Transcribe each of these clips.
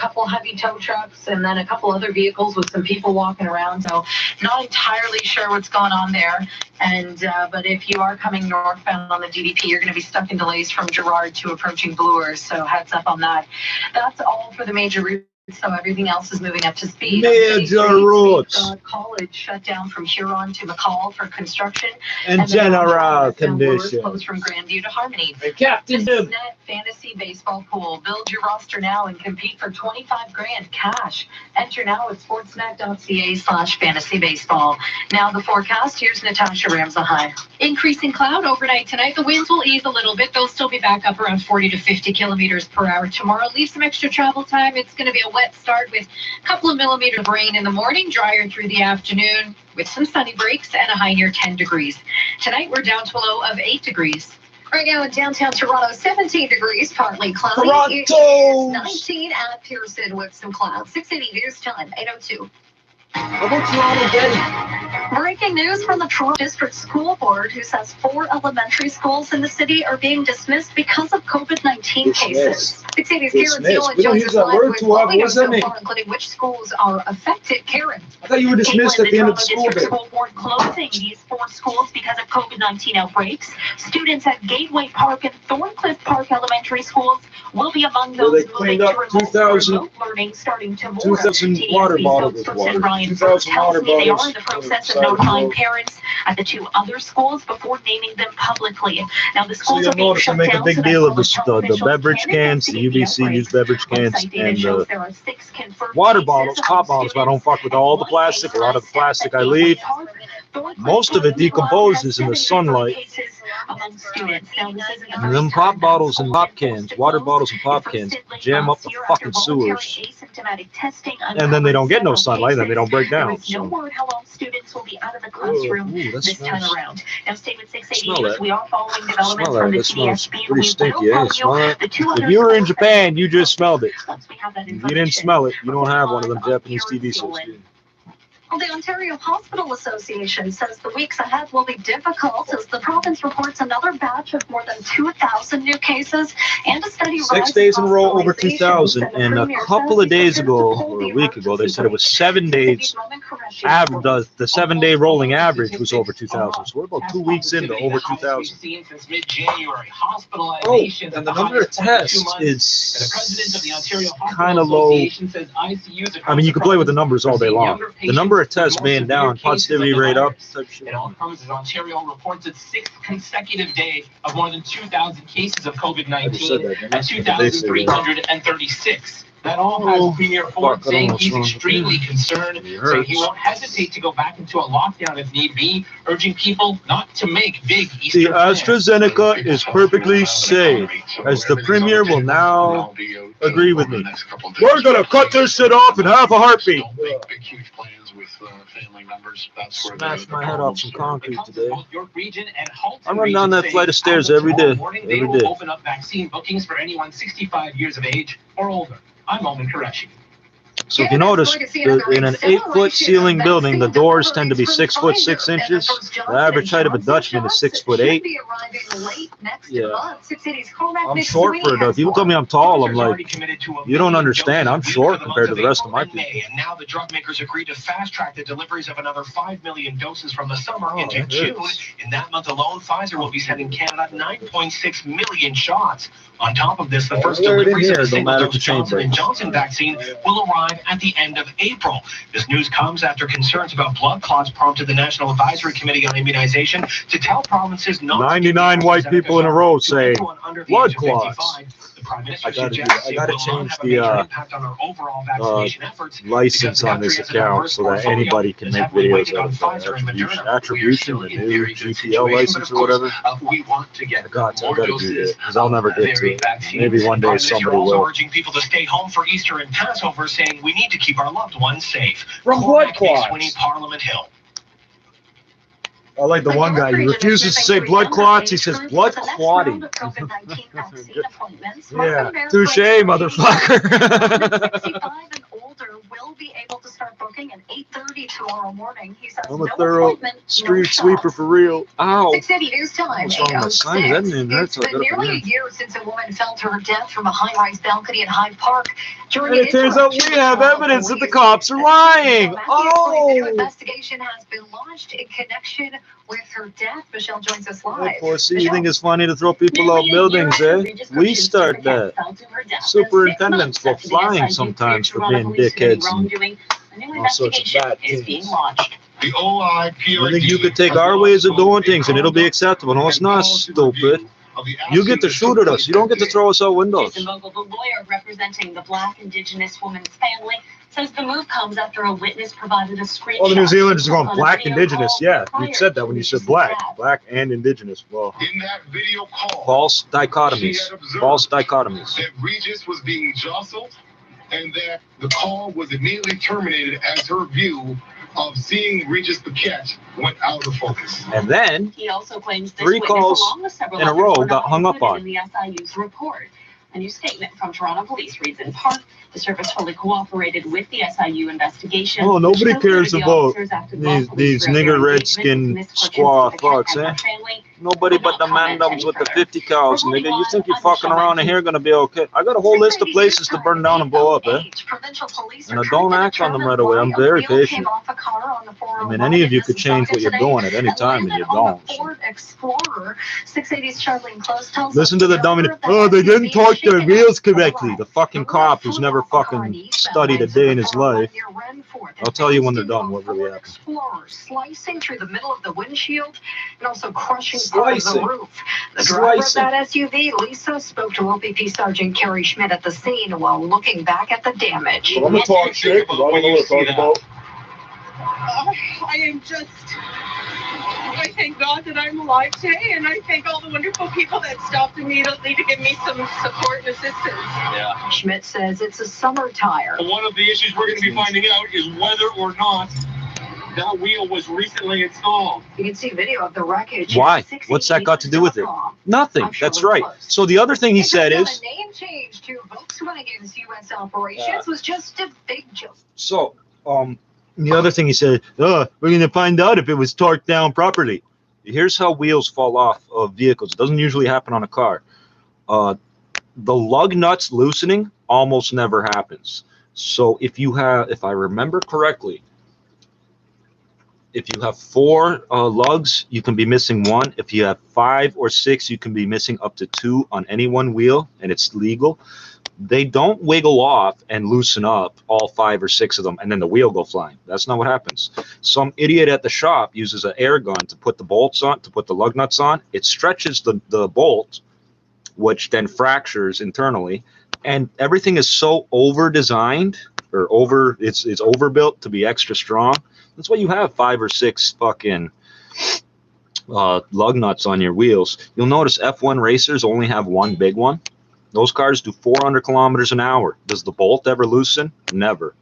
couple heavy tow trucks and then a couple other vehicles with some people walking around. So not entirely sure what's going on there. And but if you are coming northbound on the DDP, you're going to be stuck in delays from Girard to approaching Bloor. So heads up on that. That's all for the major routes. So everything else is moving up to speed. Major routes. College shut down from Huron to McCall for construction. And general conditions. Closed from Grandview to Harmony. Hey, Captain Dib. Fantasy baseball pool. Build your roster now and compete for 25 grand cash. Enter now at sportsnet.ca/fantasy baseball. Now the forecast. Here's Natasha Ramsahai. Increasing cloud overnight tonight. The winds will ease a little bit. They'll still be back up around 40 to 50 kilometers per hour tomorrow. Leave some extra travel time. It's going to be a wet start with a couple of millimeters of rain in the morning, drier through the afternoon with some sunny breaks and a high near 10 degrees. Tonight we're down to a low of 8 degrees. Right now in downtown Toronto, 17 degrees, partly cloudy. Toronto! It is 19 at Pearson with some clouds. 6:80 news time, 8:02. How about Toronto Day? Breaking news from the Toronto District School Board, who says 4 elementary schools in the city are being dismissed because of COVID-19 cases. 680's Karen Steele We don't joins use us that live word with too what often. we know What's that so mean? far, including which schools are affected. Karen. I thought you were dismissed at the end of the school day. The School Board closing these 4 schools because of COVID-19 outbreaks. Students at Gateway Park and Thorncliffe Park elementary schools will be among Well, those they moving cleaned to up remote learning starting tomorrow. 2,000 water bottles with water. 2,000 water They are bottles. in the process of notifying parents at the 2 other schools before naming them publicly. Now the So schools you'll are being notice I shut make a down big so that deal of public health the officials beverage can cans, the investigate UBC outbreaks. used beverage cans, Website data and shows there are 6 confirmed water cases bottles, among pop bottles, but I don't fuck with all the plastic. A lot of the plastic I leave. Most of it decomposes in the sunlight. And them pop bottles and pop cans, water bottles and pop cans, jam up the fucking sewers. And then they don't get no sunlight, then they don't break down. There is no word how long students will be out of the Ooh, classroom that this time smells. around. Now stay with 680 Smell News. that. We are following developments Smell from that. the That smells TDSB. pretty stinky, eh? Smell that? If you were in Japan, you just smelled it. If you didn't smell it, you don't have one of them Japanese TV shows. do you? Well, the Ontario Hospital Association says the weeks ahead will be difficult as the province reports another batch of more than 2,000 new cases and a steady rise 6 days in a row over hospitalizations. 2,000, And the and a Premier couple says of days he's ago, prepared to or a hold week the ago, they said it was emergency 7 days. brake. The 7-day rolling average was over 2,000. So we're about 2 weeks into over 2,000. Oh, and the number of tests is kind of low. I mean, you can play with the numbers all day long. The number of tests being down, positivity rate up. It all comes as Ontario reports its 6th consecutive day of more than 2,000 cases of COVID-19 at 2,336. That all has Premier Ford saying he's extremely concerned, saying he won't hesitate to go back into a lockdown if need be, urging people not to make big Easter The plans. AstraZeneca is perfectly safe, as the Premier will now agree with me. We're going to cut this shit off in half a heartbeat. Smash my head off some concrete today. I run down that flight of stairs every day. They will open up vaccine bookings for anyone 65 years of age or older. I'm Alvin Qureshi. So if you notice, in an 8-foot ceiling building, the doors tend to be 6 foot 6 inches. The average height of a Dutchman is 6'8". Yeah. I'm short for it though. People tell me I'm tall, I'm like, you don't understand. I'm short compared to the rest of my people. And now the drug makers agreed to fast track the deliveries of another 5 million doses from the summer into June. In that month alone, Pfizer will be sending Canada 9.6 million shots. On top of this, the first deliveries of the single-dose Johnson & Johnson vaccine will arrive at the end of April. This news comes after concerns about blood clots prompted the National Advisory Committee on Immunization to tell provinces not 99 white people in a row say blood clots. I gotta change the license on this account so that anybody can make videos out of attribution, the new GPL license or whatever. I gotta do that because I'll never get to it. Maybe one day somebody will. Urging people to stay home for Easter and Passover, saying we need to keep our loved ones safe. From blood clots. Parliament Hill. I like the one guy. He refuses to say blood clots. He says blood clotting. Yeah, touche, mother. Motherfucker. 65 and older will be able to start start booking at 8:30 tomorrow morning. He says I'm a no thorough appointment, street no sweeper shots. for real. Ow. 680 News Time, What's wrong with my sign? 8:06. That didn't hurt, It's so I been got up nearly a again. year since a woman fell to her death from a high-rise balcony in Hyde Park. During And it turns out we have evidence that the cops are lying. Oh! Investigation has been launched in connection with her death. Michelle joins us live. Of course, you think it's funny to throw people out buildings, eh? We start that. Superintendents go flying sometimes for being dickheads and all sorts of bad things. The OIPRD. You think you could take our ways of doing things and it'll be acceptable? No, it's not, stupid. You get to shoot at us. You don't get to throw us out windows. Jason Vogel, the lawyer representing the Black Indigenous woman's family, says the move comes after a witness provided a screenshot. All the New Zealanders are going Black Indigenous. Yeah, you said that when you said Black. Black and Indigenous. Well, In that video call, false dichotomies. False dichotomies. that Regis was being jostled and that the call was immediately terminated as her view of seeing Regis Paquette went out of focus. And then He also claims this 3 witness, calls along with several in a others, row were got not hung up included on. in the SIU's report. A new statement from Toronto Police reads, in part, the service fully cooperated with the SIU investigation. Oh, nobody Showed cares the about officers acted lawfully these throughout their nigger engagement redskin with Miss squaw Paquette fucks, and eh? her family. Nobody but the mandums with the 50 cows, nigga. You think you're fucking around and here gonna be okay? I got a whole list of places to burn down and blow up, eh? And I don't act on them right away. I'm very patient. I mean, any of you could change what you're doing at any time, and you don't. So. Listen to the dummy. Oh, they didn't torque their wheels correctly. The fucking cop who's never fucking studied a day in his life. I'll tell you when they're done what really happened. Slicing through the middle of the windshield and also crushing part of the Slicing. roof. The driver of Slicing. that SUV, Lisa, spoke to OPP Sergeant Kerry Schmidt at the scene while looking back at the damage. I'm gonna talk shit because I don't know what to talk about. I am just, I thank God that I'm alive today, and I thank all the wonderful people that stopped immediately to give me some support and assistance. Yeah. Schmidt says it's a summer tire. One of the issues we're going to be finding out is whether or not that wheel was recently installed. You can see video of the wreckage. Why? What's that got to do with it? Nothing. That's right. So the other thing he said is. The name change to Volkswagen's U.S. operations was just a big joke. So, the other thing he said, we're going to find out if it was torqued down properly. Here's how wheels fall off of vehicles. It doesn't usually happen on a car. The lug nuts loosening almost never happens. So if I remember correctly, if you have 4 lugs, you can be missing 1. If you have 5 or 6, you can be missing up to 2 on any one wheel, and it's legal. They don't wiggle off and loosen up all 5 or 6 of them, and then the wheel go flying. That's not what happens. Some idiot at the shop uses an air gun to put the bolts on, to put the lug nuts on. It stretches the bolt, which then fractures internally, and everything is so over-designed, or it's overbuilt to be extra strong. That's why you have 5 or 6 fucking lug nuts on your wheels. You'll notice F1 racers only have 1 big one. Those cars do 400 kilometers an hour. Does the bolt ever loosen? Never.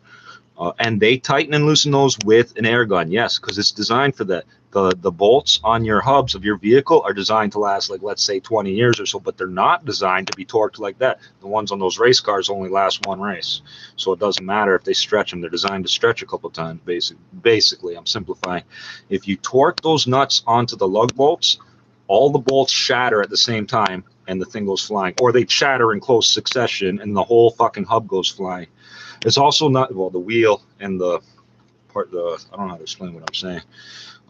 And they tighten and loosen those with an air gun, yes, because it's designed for that. The bolts on your hubs of your vehicle are designed to last, like, let's say 20 years or so, but they're not designed to be torqued like that. The ones on those race cars only last 1 race. So it doesn't matter if they stretch them. They're designed to stretch a couple times, basically. I'm simplifying. If you torque those nuts onto the lug bolts, all the bolts shatter at the same time, and the thing goes flying. Or they shatter in close succession, and the whole fucking hub goes flying. It's also not, well, the wheel and the part, I don't know how to explain what I'm saying.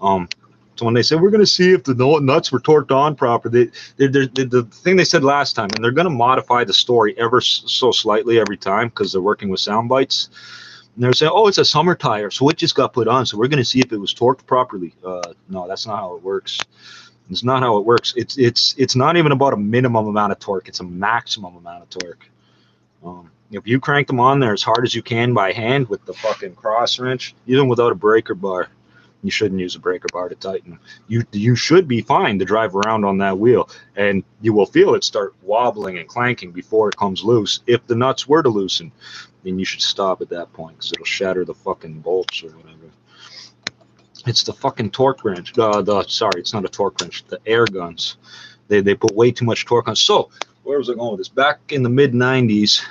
So when they say we're going to see if the nuts were torqued on properly, the thing they said last time, and they're going to modify the story ever so slightly every time because they're working with sound bites. And they're saying, oh, it's a summer tire, so it just got put on, so we're going to see if it was torqued properly. No, that's not how it works. It's not how it works. It's not even about a minimum amount of torque. It's a maximum amount of torque. If you crank them on there as hard as you can by hand with the fucking cross wrench, even without a breaker bar, you shouldn't use a breaker bar to tighten. You should be fine to drive around on that wheel, and you will feel it start wobbling and clanking before it comes loose. If the nuts were to loosen, then you should stop at that point because it'll shatter the fucking bolts or whatever. It's the fucking torque wrench. Sorry, it's not a torque wrench. The air guns. They put way too much torque on. So where was I going with this? Back in the mid-90s,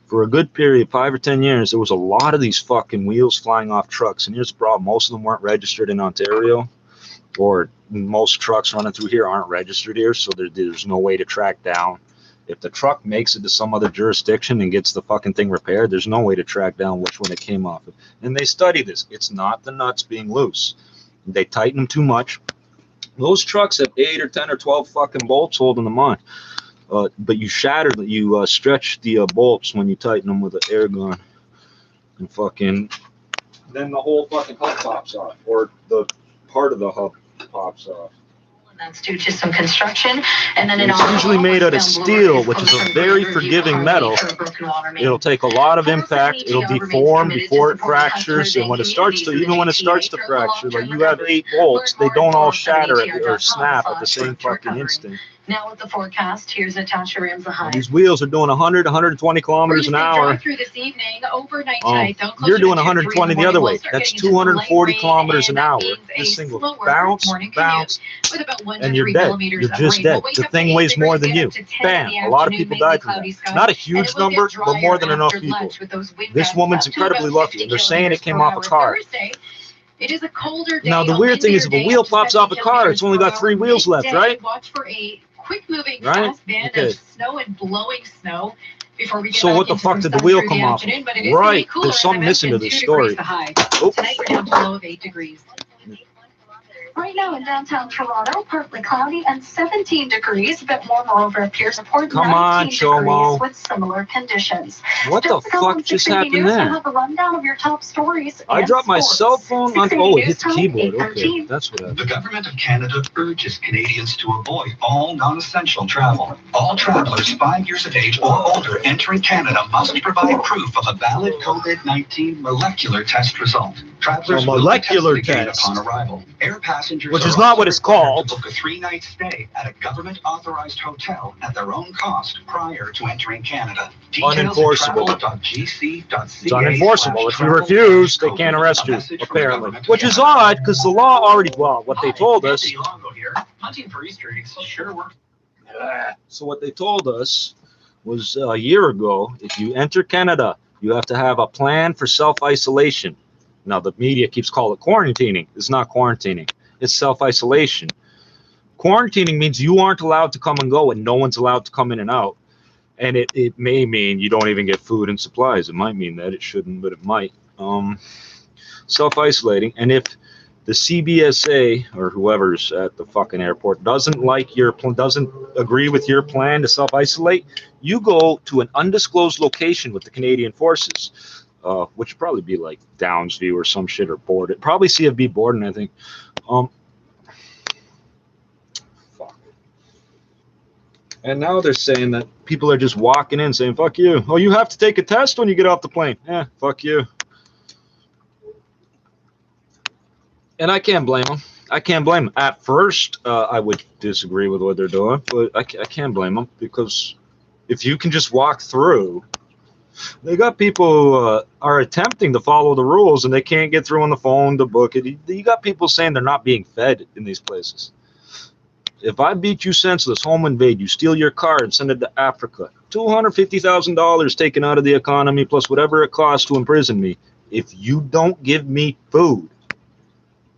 for a good period, 5 or 10 years, there was a lot of these fucking wheels flying off trucks. And here's the problem. Most of them weren't registered in Ontario, or most trucks running through here aren't registered here. So there's no way to track down. If the truck makes it to some other jurisdiction and gets the fucking thing repaired, there's no way to track down which one it came off of. And they study this. It's not the nuts being loose. They tighten them too much. Those trucks have 8 or 10 or 12 fucking bolts holding them on. But you stretch the bolts when you tighten them with an air gun. And fucking, then the whole fucking hub pops off. Or the part of the hub pops off. That's due to some construction, and then it's usually made out of steel, which is a very forgiving metal. It'll take a lot of impact. It'll deform before it fractures, and when it starts to, even when it starts to fracture, like you have 8 bolts, they don't all shatter or snap at the same fucking instant. Now with the forecast, here's Natasha Ramsahai. These wheels are doing 100, 120 kilometers an hour. Through this evening, overnight tonight, you're doing 120 the other way. That's 240 kilometers an hour. This thing will bounce, and you're dead. You're just dead. The thing weighs more than you. Bam! A lot of people died from that. It's not a huge number, but more than enough people. This woman's incredibly lucky, and they're saying it came off a car. It is a colder day. Now the weird thing is, if a wheel pops off a car, it's only got 3 wheels left, right? Watch for a quick-moving fast band of snow and blowing snow before we get so what the fuck did the wheel come off? Right, there's something missing to this story. Tonight we're down to a low of 8 degrees. Right now in downtown Toronto, partly cloudy and 17 degrees, a bit warmer over at Pierce Port. Come on, Chomo. With similar conditions. What the fuck just happened there? Have a rundown of your top stories. I dropped my cell phone on. Oh, it hit the keyboard. Okay, that's what happened. The Government of Canada urges Canadians to avoid all non-essential travel. All travelers 5 years of age or older entering Canada must provide proof of a valid COVID-19 molecular test result. Travelers will be tested again upon arrival. Air passengers, which is not what it's called, to book a 3-night stay at a government-authorized hotel at their own cost prior to entering Canada. Unenforceable. It's unenforceable. If you refuse, they can't arrest you, apparently. Which is odd, because the law already, well, what they told us. Hunting for Easter eggs sure works. So what they told us was a year ago, if you enter Canada, you have to have a plan for self-isolation. Now, the media keeps calling it quarantining. It's not quarantining. It's self-isolation. Quarantining means you aren't allowed to come and go, and no one's allowed to come in and out. And it may mean you don't even get food and supplies. It might mean that. It shouldn't, but it might. Self-isolating. And if the CBSA or whoever's at the fucking airport doesn't agree with your plan to self-isolate, you go to an undisclosed location with the Canadian Forces. Which would probably be like Downsview or some shit, or Borden. Probably CFB Borden, I think. Fuck. And now they're saying that people are just walking in saying, fuck you. Oh, you have to take a test when you get off the plane. Yeah, fuck you. And I can't blame them. I can't blame them. At first, I would disagree with what they're doing, but I can't blame them, because if you can just walk through, they got people who are attempting to follow the rules and they can't get through on the phone to book it. You got people saying they're not being fed in these places. If I beat you senseless, home invade you, steal your car and send it to Africa, $250,000 taken out of the economy plus whatever it costs to imprison me. If you don't give me food,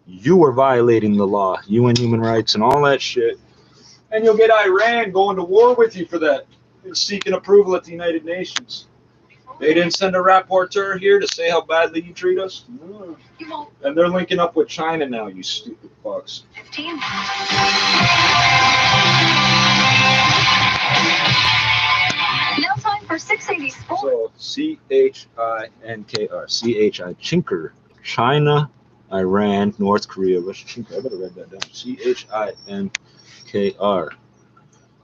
you are violating the law, UN human rights and all that shit. And you'll get Iran going to war with you for that, seeking approval at the United Nations. They didn't send a rapporteur here to say how badly you treat us? No. And they're linking up with China now, you stupid fucks. 15. Now time for 680 Sports. So, C-H-I-N-K-R. C-H-I, Chinker. China, Iran, North Korea. What's Chinker? I better write that down. C-H-I-N-K-R.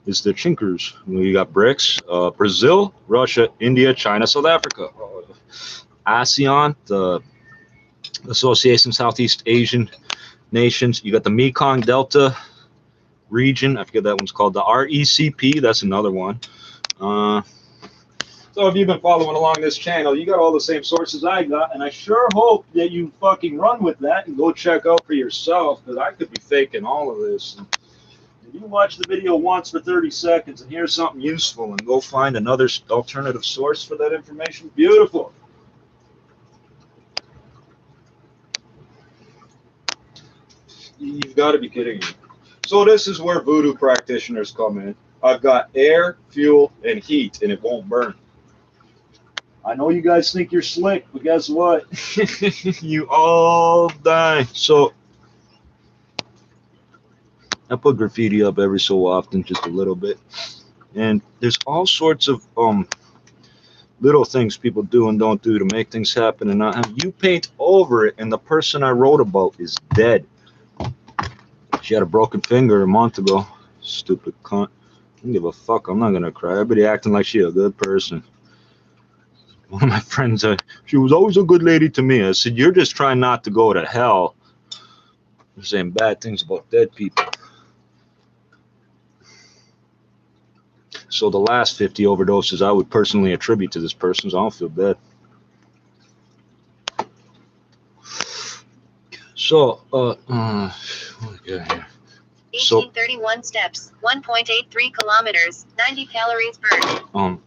Is the Chinkers. You got BRICS, Brazil, Russia, India, China, South Africa. ASEAN, the Association of Southeast Asian Nations. You got the Mekong Delta region. I forget that one's called. The RECP, that's another one. So if you've been following along this channel, you got all the same sources I got, and I sure hope that you fucking run with that and go check out for yourself, because I could be faking all of this. And You watch the video once for 30 seconds and hear something useful and go find another alternative source for that information. Beautiful. You've got to be kidding me. So this is where voodoo practitioners come in. I've got air, fuel, and heat, and it won't burn. I know you guys think you're slick, but guess what? You all die. So I put graffiti up every so often, just a little bit. And there's all sorts of little things people do and don't do to make things happen. And you paint over it, and the person I wrote about is dead. She had a broken finger a month ago. Stupid cunt. I don't give a fuck. I'm not going to cry. Everybody acting like she a good person. One of my friends, she was always a good lady to me. I said, you're just trying not to go to hell. You're saying bad things about dead people. So the last 50 overdoses I would personally attribute to this person, so I don't feel bad. So, what do we got here? 1831 steps, 1.83 kilometers, 90 calories burned.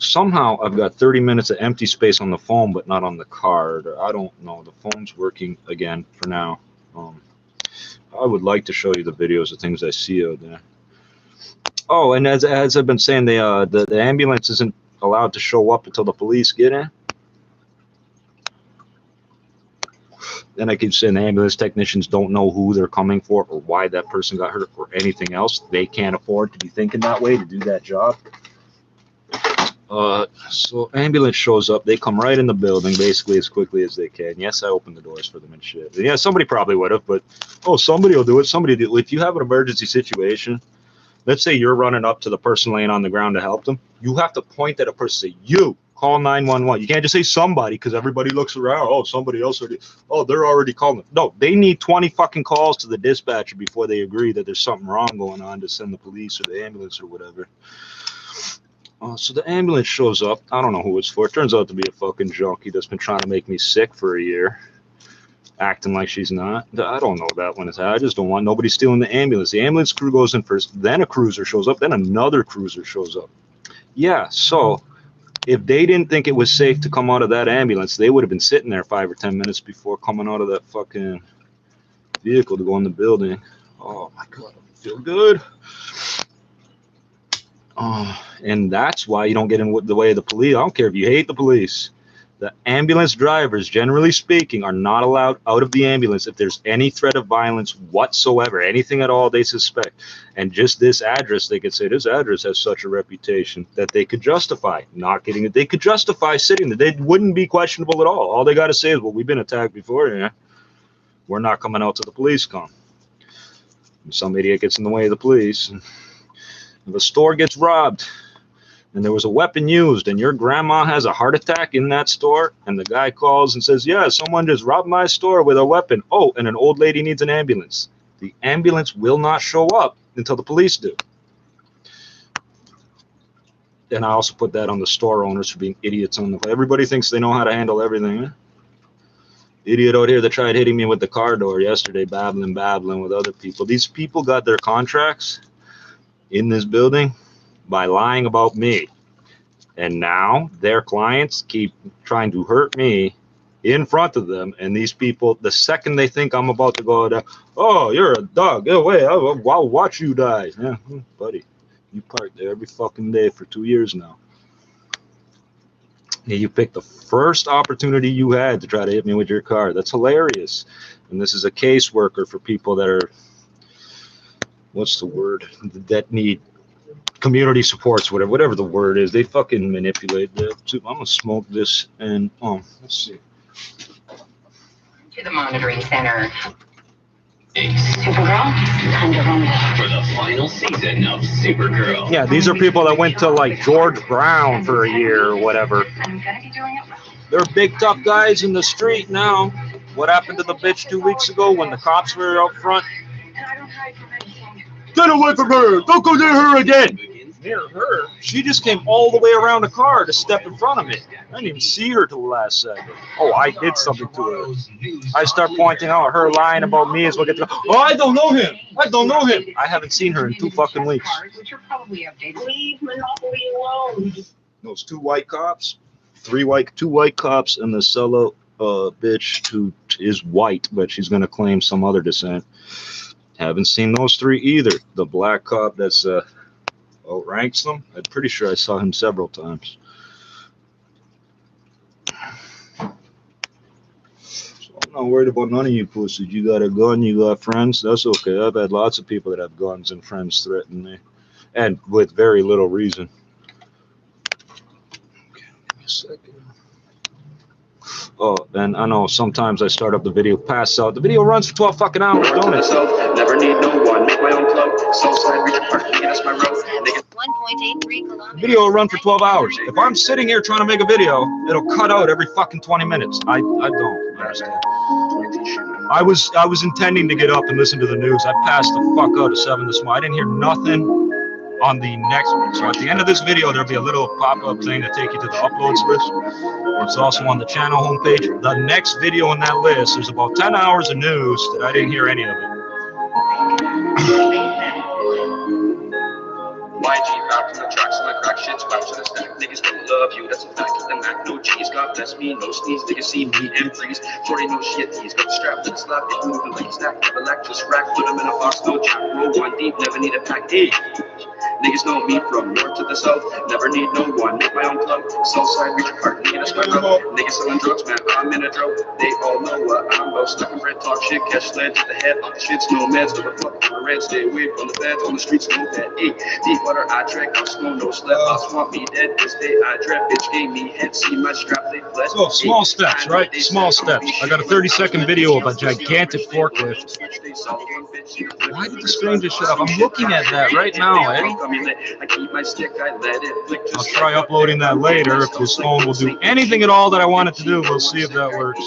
Somehow I've got 30 minutes of empty space on the phone, but not on the card. I don't know. The phone's working again for now. I would like to show you the videos of things I see out there. Oh, and as I've been saying, the ambulance isn't allowed to show up until the police get in. Then I keep saying the ambulance technicians don't know who they're coming for or why that person got hurt or anything else. They can't afford to be thinking that way to do that job. So ambulance shows up. They come right in the building basically as quickly as they can. Yes, I opened the doors for them and shit. Yeah, somebody probably would have, but somebody will do it. Somebody do it. If you have an emergency situation, let's say you're running up to the person laying on the ground to help them. You have to point at a person, say, you. Call 911. You can't just say somebody because everybody looks around. Oh, somebody else already. Oh, they're already calling. No, they need 20 fucking calls to the dispatcher before they agree that there's something wrong going on to send the police or the ambulance or whatever. So the ambulance shows up. I don't know who it's for. It turns out to be a fucking junkie that's been trying to make me sick for a year, acting like she's not. I don't know that one is. I just don't want nobody stealing the ambulance. The ambulance crew goes in first. Then a cruiser shows up. Then another cruiser shows up. Yeah, so if they didn't think it was safe to come out of that ambulance, they would have been sitting there 5 or 10 minutes before coming out of that fucking vehicle to go in the building. Oh my God, I feel good. And that's why you don't get in the way of the police. I don't care if you hate the police. The ambulance drivers, generally speaking, are not allowed out of the ambulance if there's any threat of violence whatsoever, anything at all they suspect. And just this address, they could say, this address has such a reputation that they could justify not getting it. They could justify sitting there. They wouldn't be questionable at all. All they got to say is, well, we've been attacked before. Yeah, we're not coming out till the police come. And some idiot gets in the way of the police. If a store gets robbed, and there was a weapon used, and your grandma has a heart attack in that store, and the guy calls and says, yeah, someone just robbed my store with a weapon. Oh, and an old lady needs an ambulance. The ambulance will not show up until the police do. And I also put that on the store owners for being idiots on the. Everybody thinks they know how to handle everything. Eh? Idiot out here that tried hitting me with the car door yesterday, babbling with other people. These people got their contracts in this building by lying about me, and now their clients keep trying to hurt me in front of them. And these people, the second they think I'm about to go down, oh, you're a dog, get away, I'll watch you die. Yeah, buddy, you park there every fucking day for 2 years now. Yeah, you picked the first opportunity you had to try to hit me with your car. That's hilarious. And this is a caseworker for people that are, what's the word, that need community supports, whatever the word is. They fucking manipulate that too. I'm gonna smoke this and let's see. To the monitoring center. Supergirl, time to run for the final season of Supergirl. Yeah, these are people that went to like George Brown for a year or whatever. I'm gonna be doing it. They're big tough guys in the street now. What happened to the bitch 2 weeks ago when the cops were out front? And I don't hide from anything. Get away from her! Don't go near her again! near her. She just came all the way around the car to step in front of me. I didn't even see her till the last second. Oh, I did something to her. I start pointing out her lying about me as well. Oh, I don't know him. I don't know him. I haven't seen her in 2 fucking weeks. Leave Monopoly alone. Those 2 white cops, 2 white cops, and the solo bitch who is white, but she's gonna claim some other descent. Haven't seen those 3 either. The black cop that's outranks them. I'm pretty sure I saw him several times. So I'm not worried about none of you pussies. You got a gun, you got friends. That's okay. I've had lots of people that have guns and friends threaten me, and with very little reason. Second. Oh, and I know sometimes I start up the video, pass out. The video runs for 12 fucking hours, don't it? Never need no one, make my own club. Southside, reach apart, that's my road. 1.83 kilometers. The video will run for 12 hours. If I'm sitting here trying to make a video, it'll cut out every fucking 20 minutes. I don't understand. I was intending to get up and listen to the news. I passed the fuck out at 7 this morning. I didn't hear nothing on the next one. So at the end of this video, there'll be a little pop-up thing to take you to the uploads list. It's also on the channel homepage. The next video on that list, there's about 10 hours of news that I didn't hear any of it. YG back from the tracks, my crack shit's back to the stack. Niggas don't love you, that's a fact. The Mac, no cheese, God bless me, no sneeze. Niggas see me and freeze. 40 no shit, he's got the strap to the slap. It moving like a snack, never lack, just rack. Put him in a box, no jack. Roll 1 deep, never need a pack. Hey. Niggas know me from north to the south. Never need no one, make my own club. Southside, reach apart, nigga, that's my road. Niggas selling drugs, man, I'm in a drought. They all know what I'm about. Stuck in bread, talk shit, catch lead to the head. Off the shits, no meds, with a fuck on the red. Stay away from the beds, on the streets, no bed. Hey, deep water, I drink, I'll snow, no slip. I'll swamp me dead, this day I dread. Bitch gave me head, see my strap, they fled. So, small steps, right? Small steps. I got a 30-second video of a gigantic forklift. Why did the screen just shut up? I'm looking at that right now, eh? I'll try uploading that later. If this phone will do anything at all that I want it to do, we'll see if that works.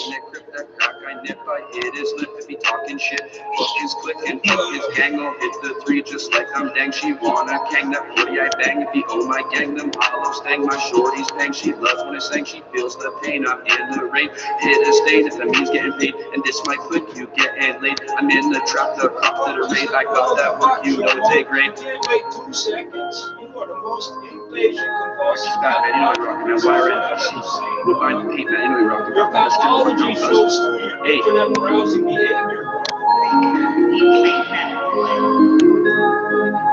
If I hit his lip, if he talking shit, fuck his click and fuck his gang, I'll hit the 3 just like I'm dang. She wanna gang that 40 I bang. If he owe my gang, them hollow stang. My shorty's pang, she loves when I sang. She feels the pain, I'm in the rain. Hit a stain if that means getting paid. And this my click, you getting laid. I'm in the trap, the cops that are raid. I got that work, you know take rain. Wait 2 seconds. You are the most impatient compulsive. Man, you know I rock, man. Wire it. We'll find the paint, man. You know we rock. Your pathology shows hey. arousing behavior.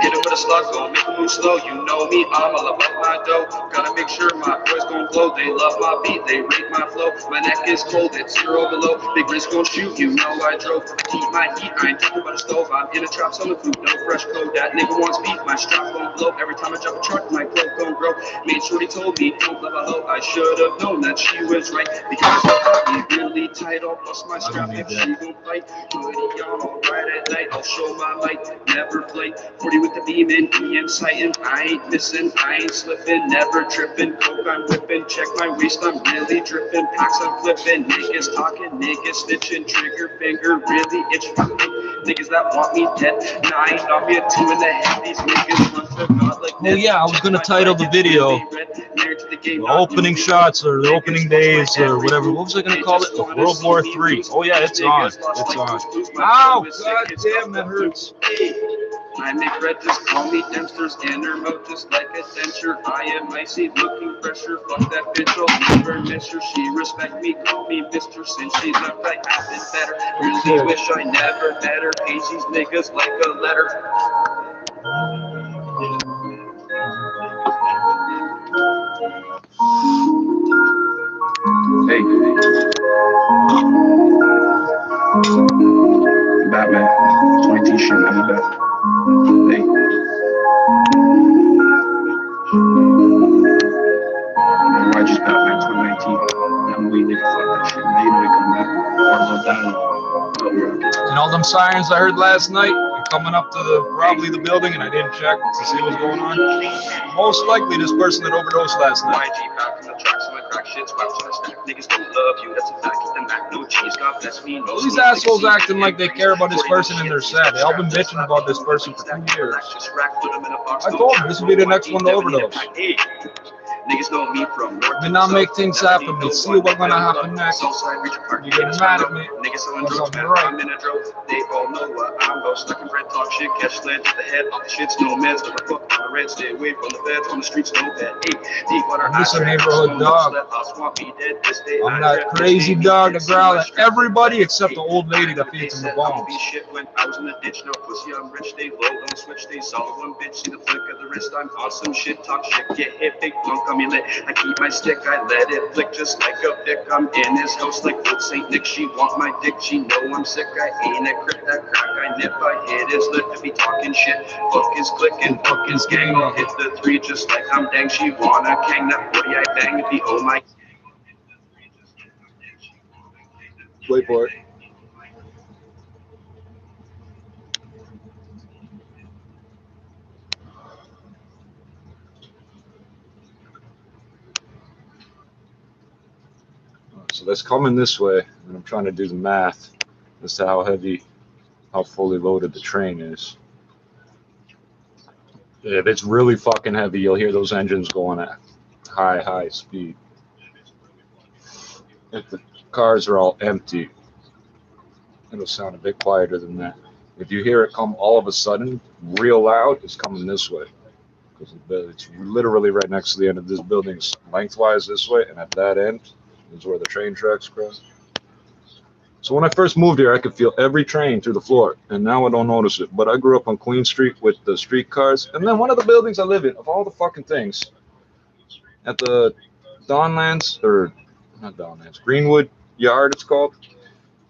Hit him with a slug, gon' make him move slow. You know me, I'm all about my dough. Gotta make sure my boys gon' blow. They love my beat, they rate my flow. My neck is cold, it's 0 below. Big wrist gon' shoot, you know I drove. Keep my heat, I ain't talking about a stove. I'm in a trap, selling food, no fresh code. That nigga wants beef, my strap gon' blow. Every time I jump a truck, my clothes gon' grow. Main shorty told me, don't love a hoe. I should've known that she was right. Because I really tight, I'll bust my strap if she gon' fight. Hoodie on, all right at night, I'll show my light. Never play 40 with the beam in EM sighting. I ain't missing, I ain't slipping, never tripping. Coke I'm whipping, check my waist, I'm really dripping. Packs I'm flipping, niggas talking, niggas snitching. Trigger finger really itching. Niggas that want me dead, 9 on me, a 2 in the head. These niggas run to God like well, yeah, I was gonna title the video the opening shots or the opening days or whatever. What was I gonna call it? The World War III. Oh yeah, it's on. It's on. Ow! God damn, that hurts. I make bread, just call me Dempster's inner mouth, just like a denture. I am icy, looking fresher. Fuck that bitch, I'll never miss her. She respect me, call me Mr. Since she's up, I have it better. Really wish I never met her. Page these niggas like a letter. Hey. Batman, 20 shooting in the back. Hey. Why just Batman 2019? I'm waiting for that shit. Now you know we come back. And all them sirens I heard last night coming up to probably the building, and I didn't check to see what's going on. Most likely this person that overdosed last night. YG back from the tracks, my crack shit's wild, so I stack. Niggas don't love you, that's a fact. Keep the Mac, no cheese, God bless me. No these assholes acting like they care about this person and they're sad. They all been bitching about this person for 2 years. I told them this would be the next one to overdose. Niggas know me from North. Did not make things happen. They see what's gonna happen next. You get mad at me. Niggas on What's drugs, up, man. right? I'm in a drove. They all know what I'm about. Stuck in bread, talk shit, catch lead to the head. Off the shits, no meds. But the fuck on the red. Stay away from the beds. On the streets, no bed. Hey, deep water. I'm just a neighborhood dog. I'm that crazy dog that growl at everybody except the old lady that feeds him the bones. When I was in the ditch, no pussy, I'm rich. They low, don't switch. They solid one bitch. See the flick of the wrist. I'm awesome shit. Talk shit, get hit. Big plunk on me lit. I keep my stick, I let it flick just like a dick. I'm in his house like old Saint Nick. She want my dick, she know I'm sick. I ain't a crip, that crack I nip. I hit his lip to be talking shit. Fuck his click and fuck his gang. I'll hit the 3 just like I'm dang. She wanna kang that 40 I bang. If he oh my. Wait for it. So that's coming this way, and I'm trying to do the math as to how fully loaded the train is. If it's really fucking heavy, you'll hear those engines going at high speed. If the cars are all empty, it'll sound a bit quieter than that. If you hear it come all of a sudden, real loud, it's coming this way. Because it's literally right next to the end of this building, lengthwise this way, and at that end is where the train tracks cross. So when I first moved here, I could feel every train through the floor, and now I don't notice it. But I grew up on Queen Street with the streetcars, and then one of the buildings I live in, of all the fucking things, at the Donlands, or not Donlands, Greenwood Yard it's called.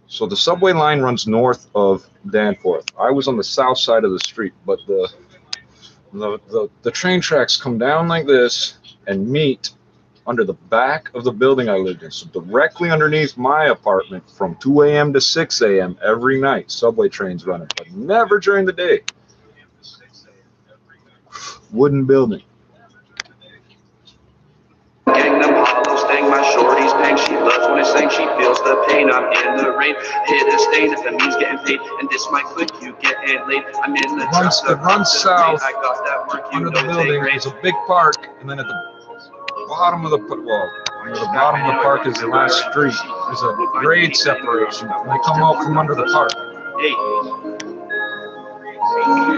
So the subway line runs north of Danforth. I was on the south side of the street, but the train tracks come down like this and meet under the back of the building I lived in. So directly underneath my apartment from 2 a.m. to 6 a.m. every night, subway trains running, but never during the day. Wooden building. Gang them hollows, dang my shorties bang. She loves when I sing, she feels the pain. I'm in the rain, hit a stain if the means getting paid. And this my click, you getting late. I'm in the It runs south. I got that work, you under know the building is a big park, and then at the bottom of the bottom of the park is the last street. There's a grade separation, and they come out from under the park.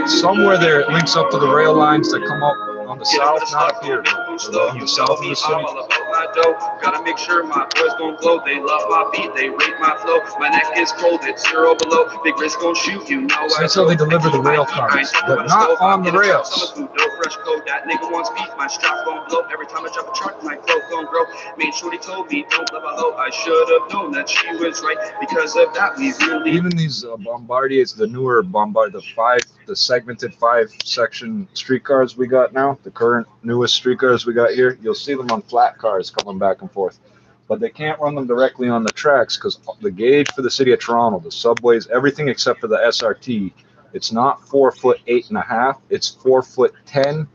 Somewhere there, it links up to the rail lines that come up on the south, not up here, but on the south of the city. Gotta make sure my boys don't blow. They love my beat, they rate my flow. My neck is cold, it's 0 below. Big risk gon' shoot, you know. So that's how they deliver the rail cars, but not on the rails. Fresh code, that nigga wants beef, my strap gon' blow. Every time I drop a truck, my cloak gon' grow. Main shorty told me, don't love a hoe. I should have known that she was right. Because of that, we really. Even these Bombardiers, the newer the segmented 5-section streetcars we got now, the current newest streetcars we got here, you'll see them on flat cars coming back and forth. But they can't run them directly on the tracks because the gauge for the city of Toronto, the subways, everything except for the SRT, it's not 4 foot 8.5, it's 4 foot 10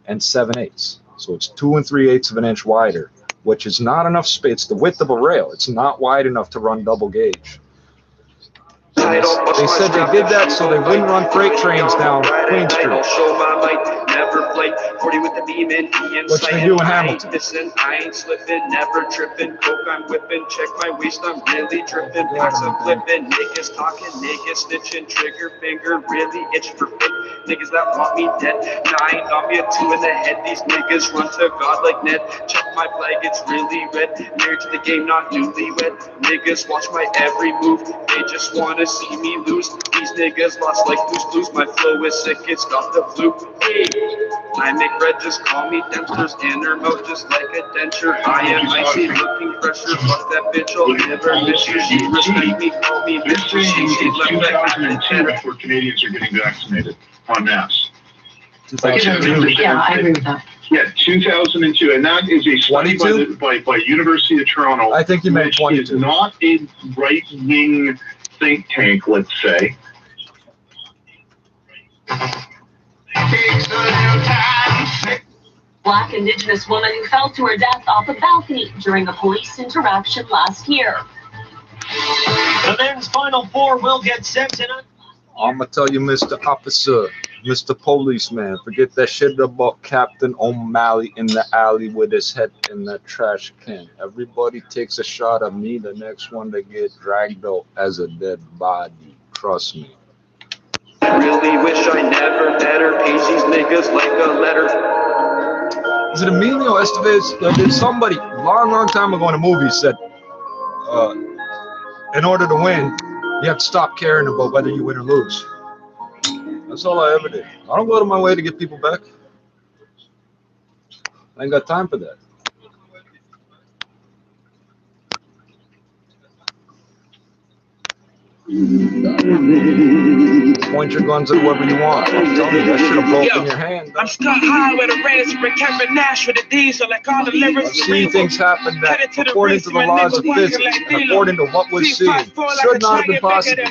and 7/8. So it's 2 3/8 of an inch wider, which is not enough space. It's the width of a rail. It's not wide enough to run double gauge. They said they did that so they wouldn't run freight trains down Queen Street. Which they do in Hamilton. I ain't slipping, never tripping. Coke, I'm whipping. Check my waist, I'm really dripping. Packs I'm flipping. Niggas talking, niggas snitching. Trigger finger really itch for fit. Niggas that want me dead. 9 on me, a 2 in the head. These niggas run to God like Ned. Check my flag, it's really red. Married to the game, not newlywed. Niggas watch my every move. They just wanna see me lose. These niggas lost like blues. My flow is sick, it's got the flu. Hey, I make red, just call me dentures. Inner mouth just like a denture. I am icy, looking fresher. Fuck that bitch, I'll never miss you. She respect me, call me Mr. She left that 2002 where Canadians are getting vaccinated en masse. 2002. Yeah, I agree with that. Yeah, 2002, and that is a study by University of Toronto. I think you meant 22. Which is not a right-wing think tank, let's say. Black Indigenous woman who fell to her death off a balcony during a police interaction last year. The men's Final Four will get set tonight. I'm gonna tell you, Mr. Officer, Mr. Policeman, forget that shit about Captain O'Malley in the alley with his head in that trash can. Everybody takes a shot at me, the next one to get dragged out as a dead body. Trust me. Really wish I never met her. Page these niggas like a letter. Is it Emilio Estevez? Did somebody long time ago in a movie said, in order to win, you have to stop caring about whether you win or lose. That's all I ever did. I don't go out of my way to get people back. I ain't got time for that. Point your guns at whoever you want. I'm telling you, that should have broken your hand. I'm stuck high with a razor and Kevin Nash with a diesel, like all the lyrics. I've seen things happen that, according to the laws of physics, and according to what was seen, should not have been possible.